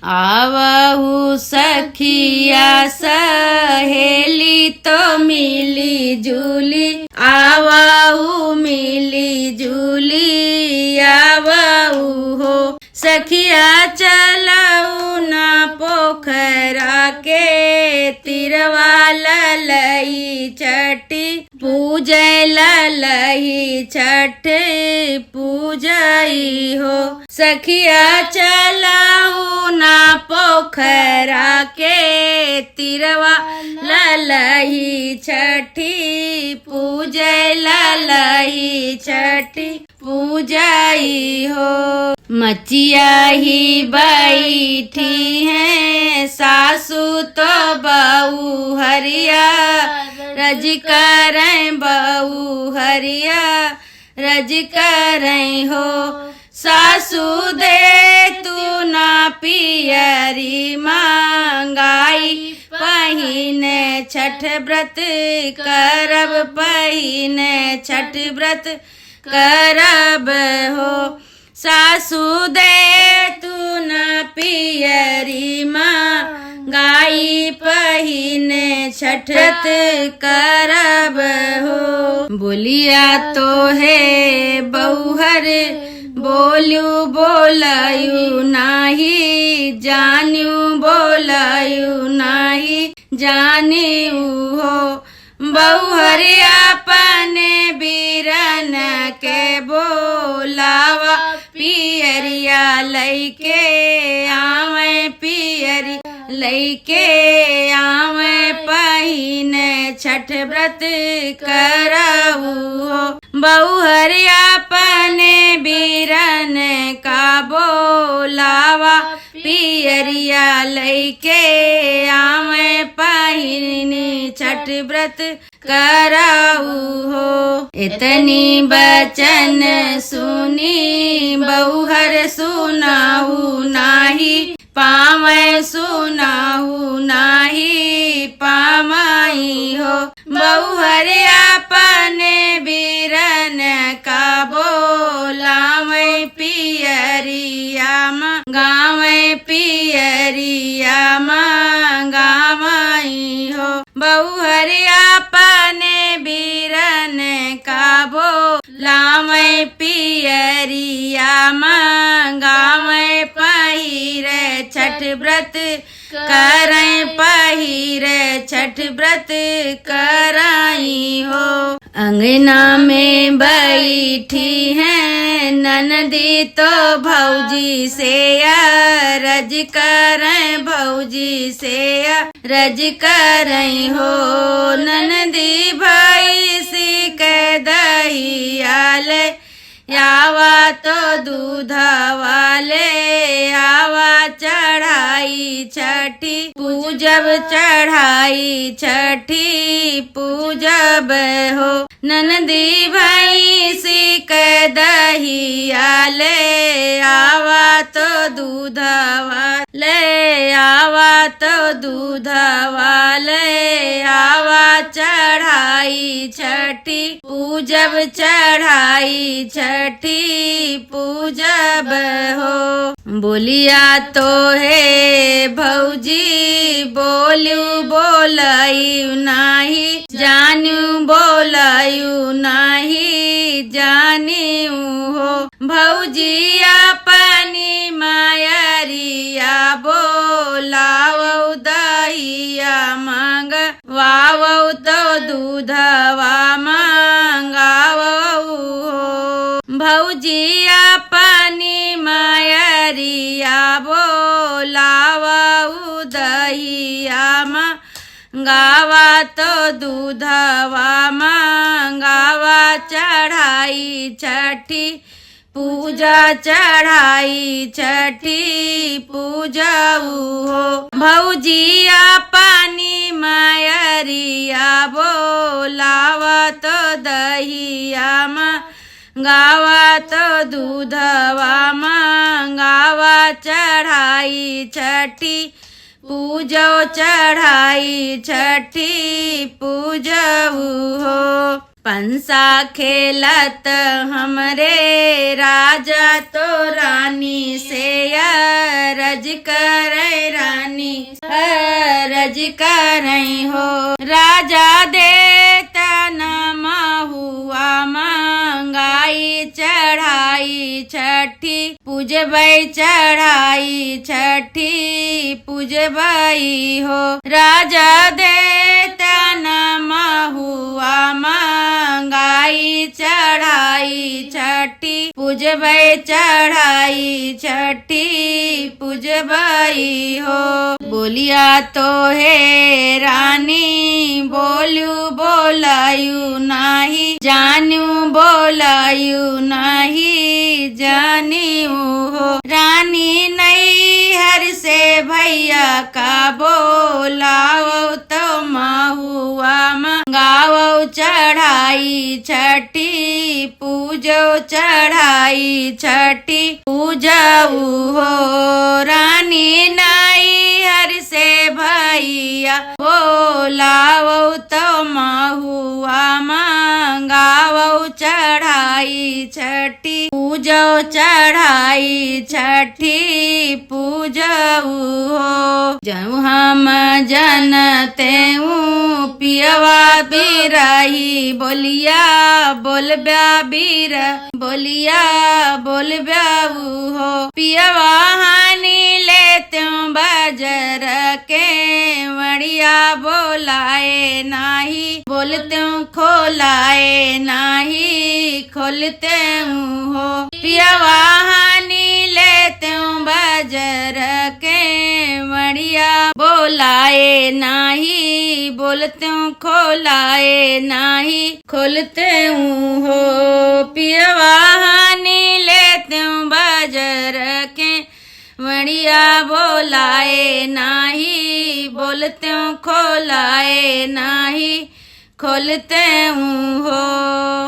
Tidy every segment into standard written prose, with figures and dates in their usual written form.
आवहु सखिया सहेली तो मिली जुली, आवहु मिली जुली आवहु हो। सखिया चलऊ ना पोखरा के तिरवा ललई छठी, पूजय ललई छठ पूजई हो। सखिया चलऊ ना पोखरा के तिरवा ललई छठी, पूजय ललई छठी पूजई हो। मचिया ही बैठी है सासू तो बहू हरिया, रज करें बहू हरिया रज करें हो। सासू दे तू ना पियरी मांगाई, पहिने छठ व्रत करब, पहिने छठ व्रत करब हो। सासू दे तू न पियरी मांगाई, पहिने छठ व्रत करब हो। बोलिया तो है बहुहर बोलू बोलायू नाही, जानू बोलायू नाही जानियू हो। बहुहर अपने बीरन के बोलावा, पियरिया लैके आवे पियरी लैके आवे, पहिने छठ व्रत करऊ हो। बहुहर अपने बीरन का बोलावा, पियरिया लैके आवे पहिने छठ व्रत करऊ हो। इतनी बचन सुनी बहुहर सुनाऊ नाही, पावै सुनाऊ नाही पामाई हो। बहुहर अपने बीरन का बोलावे, पियरिया गावे पियरिया गावाई हो। बहुहर अपने बीरन का बोलावे, पियरिया गावे पहिरे छठ व्रत करें, पहिरे छठ व्रत कराई हो। अंगना में बैठी है ननदी तो भौजी से रज करें, भौजी से रज करें हो। ननदी भाई सी के दहियाले, आवा तो दूध वाले आवा चढ़ाई छठी, पूजब चढ़ाई छठी पूजब हो। ननदी भाई सी के दहियाले, आवा तो दूध वाले आवा तो दूध वाले आवा चढ़ाई छठी, पूजब चढ़ाई छठी पूजब हो। बोलिया तो है भौजी बोलू बोलायू नाही, जानू बोलायू नाही जानियू हो। भौजी अपनी मायरिया बोलावो, दहिया मांग वावो तो दूधवा मांगावो हो। भौजी अपनी मायरिया बोलावो, दहिया गावा तो दूधवा मांगावा, चढ़ाई छठी पूजा चढ़ाई छठी पूजाऊ हो। भौजी अपनी मायरिया बोलावा तो दहिया गावा तो दूधवा गावा, चढ़ाई छठी पूजो चढ़ाई छठी पूजऊ हो। पंसा खेलत हमरे राजा तो रानी से अरज करे रानी अरज करई हो। राजा देता न हुआ मंगाई चढ़ाई छठी पूजबई चढ़ाई छठी पूजबई हो। राजा देता न हुआ मंगाई चढ़ाई छठी पूजबई चढ़ाई छठी पूजबई हो। बोलिया तो हे रानी बोलू बोलायू नाही जानू बोलायू नहीं जानियू हो। रानी नहीं हर से भैया का बोलाओ तो महुआ मंगाओ चढ़ाई छठी पूजो चढ़ाई छठी पूजऊ हो। रानी नहीं हर से भैया बोलाओ तो महुआ मंगाओ चढ़ाई छठी पूजो चढ़ाई छठी पूजऊ हो। जब हम जनते पियवा बिरही बोलिया बोल बीर बोलिया बोल ब्याऊ हो। पियवा हानि लेते बजर के मड़िया बोलाए नाही बोलते खोलाए नाही खोलते हो। पियवा हानि लेते बजर के मड़िया बोलाए नाही बोलते खोलाए नाही खोलते हो। पियवा हानि लेते बजर के मड़िया बोलाए नाही बोलते खोलाए नाही खोलते हो।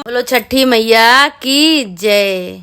बोलो छठी मैया की जय।